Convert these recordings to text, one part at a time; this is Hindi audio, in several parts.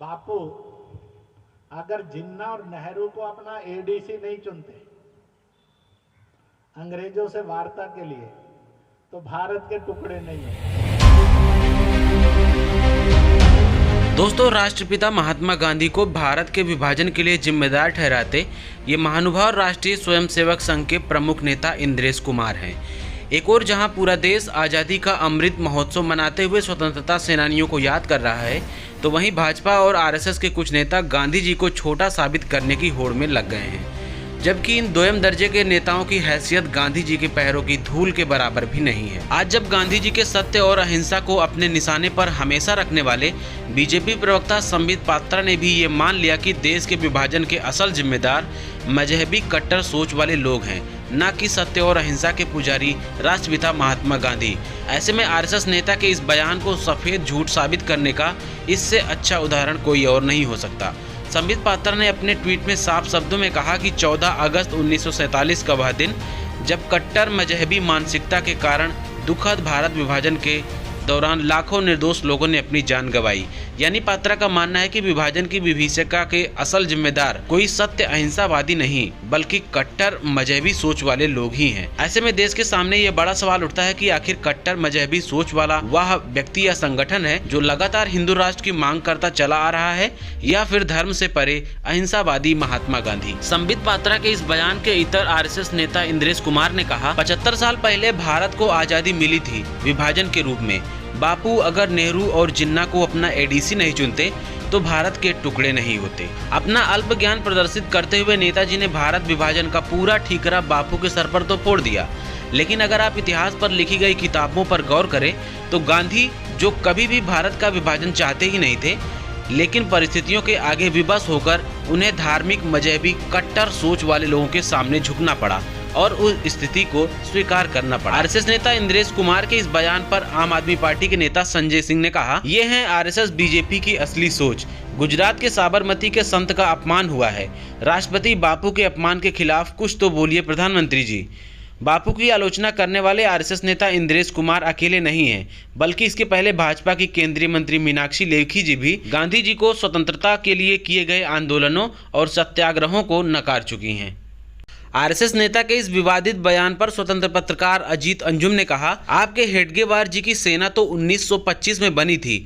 बापू अगर जिन्ना और नेहरू को अपना एडीसी नहीं चुनते अंग्रेजों से वार्ता के लिए, तो भारत के टुकड़े नहीं है। दोस्तों, राष्ट्रपिता महात्मा गांधी को भारत के विभाजन के लिए जिम्मेदार ठहराते ये महानुभाव राष्ट्रीय स्वयंसेवक संघ के प्रमुख नेता इंद्रेश कुमार हैं। एक और जहां पूरा देश आज़ादी का अमृत महोत्सव मनाते हुए स्वतंत्रता सेनानियों को याद कर रहा है, तो वहीं भाजपा और आरएसएस के कुछ नेता गांधी जी को छोटा साबित करने की होड़ में लग गए हैं, जबकि इन दोयम दर्जे के नेताओं की हैसियत गांधी जी के पैरों की धूल के बराबर भी नहीं है। आज जब गांधी जी के सत्य और अहिंसा को अपने निशाने पर हमेशा रखने वाले बीजेपी प्रवक्ता संबित पात्रा ने भी ये मान लिया कि देश के विभाजन के असल जिम्मेदार मजहबी कट्टर सोच वाले लोग हैं, न कि सत्य और अहिंसा के पुजारी राष्ट्रपिता महात्मा गांधी। ऐसे में आरएसएस नेता के इस बयान को सफेद झूठ साबित करने का इससे अच्छा उदाहरण कोई और नहीं हो सकता। संबित पात्रा ने अपने ट्वीट में साफ शब्दों में कहा कि 14 अगस्त 1947 का वह दिन जब कट्टर मजहबी मानसिकता के कारण दुखद भारत विभाजन के दौरान लाखों निर्दोष लोगों ने अपनी जान गंवाई। यानी पात्रा का मानना है कि विभाजन की विभीषिका के असल जिम्मेदार कोई सत्य अहिंसावादी नहीं, बल्कि कट्टर मजहबी सोच वाले लोग ही हैं। ऐसे में देश के सामने ये बड़ा सवाल उठता है कि आखिर कट्टर मजहबी सोच वाला वह व्यक्ति या संगठन है जो लगातार हिंदू राष्ट्र की मांग करता चला आ रहा है, या फिर धर्म से परे अहिंसावादी महात्मा गांधी। संबित पात्रा के इस बयान के इतर आरएसएस नेता इंद्रेश कुमार ने कहा, 75 साल पहले भारत को आजादी मिली थी विभाजन के रूप में। बापू अगर नेहरू और जिन्ना को अपना एडीसी नहीं चुनते तो भारत के टुकड़े नहीं होते। अपना अल्प ज्ञान प्रदर्शित करते हुए नेताजी ने भारत विभाजन का पूरा ठीकरा बापू के सर पर तो फोड़ दिया, लेकिन अगर आप इतिहास पर लिखी गई किताबों पर गौर करें तो गांधी, जो कभी भी भारत का विभाजन चाहते ही नहीं थे, लेकिन परिस्थितियों के आगे विवश होकर उन्हें धार्मिक मजहबी कट्टर सोच वाले लोगों के सामने झुकना पड़ा और उस स्थिति को स्वीकार करना पड़ा। आरएसएस नेता इंद्रेश कुमार के इस बयान पर आम आदमी पार्टी के नेता संजय सिंह ने कहा, ये है आरएसएस बीजेपी की असली सोच। गुजरात के साबरमती के संत का अपमान हुआ है, राष्ट्रपति बापू के अपमान के खिलाफ कुछ तो बोलिए प्रधानमंत्री जी। बापू की आलोचना करने वाले आरएसएस नेता इंद्रेश कुमार अकेले नहीं हैं, बल्कि इसके पहले भाजपा की केंद्रीय मंत्री मीनाक्षी लेखी जी भी गांधी जी को स्वतंत्रता के लिए किए गए आंदोलनों और सत्याग्रहों को नकार चुकी हैं। आरएसएस नेता के इस विवादित बयान पर स्वतंत्र पत्रकार अजीत अंजुम ने कहा, आपके हेडगेवार जी की सेना तो 1925 में बनी थी।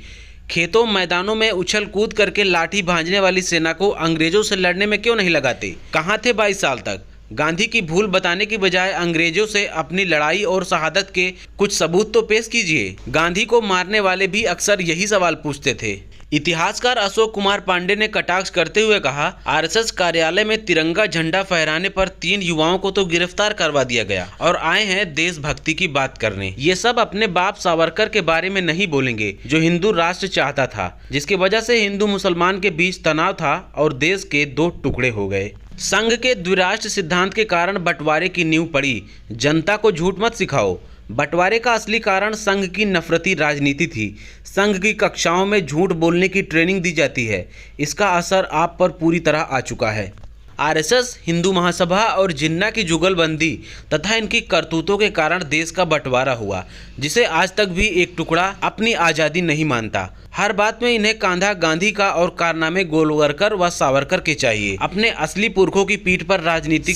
खेतों मैदानों में उछल कूद करके लाठी भांजने वाली सेना को अंग्रेजों से लड़ने में क्यों नहीं लगाते? कहाँ थे 22 साल तक? गांधी की भूल बताने की बजाय अंग्रेजों से अपनी लड़ाई और शहादत के कुछ सबूत तो पेश कीजिए। गांधी को मारने वाले भी अक्सर यही सवाल पूछते थे। इतिहासकार अशोक कुमार पांडे ने कटाक्ष करते हुए कहा, आरएसएस कार्यालय में तिरंगा झंडा फहराने पर 3 युवाओं को तो गिरफ्तार करवा दिया गया और आए हैं देशभक्ति की बात करने। ये सब अपने बाप सावरकर के बारे में नहीं बोलेंगे, जो हिंदू राष्ट्र चाहता था, जिसकी वजह से हिंदू मुसलमान के बीच तनाव था और देश के 2 टुकड़े हो गए। संघ के द्विराष्ट्र सिद्धांत के कारण बंटवारे की नींव पड़ी। जनता को झूठ मत सिखाओ। बंटवारे का असली कारण संघ की नफरती राजनीति थी। संघ की कक्षाओं में झूठ बोलने की ट्रेनिंग दी जाती है, इसका असर आप पर पूरी तरह आ चुका है। आरएसएस, हिंदू महासभा और जिन्ना की जुगलबंदी तथा इनकी करतूतों के कारण देश का बंटवारा हुआ, जिसे आज तक भी एक टुकड़ा अपनी आज़ादी नहीं मानता। हर बात में इन्हें कांधा गांधी का और कारनामे गोलवरकर व सावरकर के चाहिए। अपने असली पुरखों की पीठ पर राजनीतिक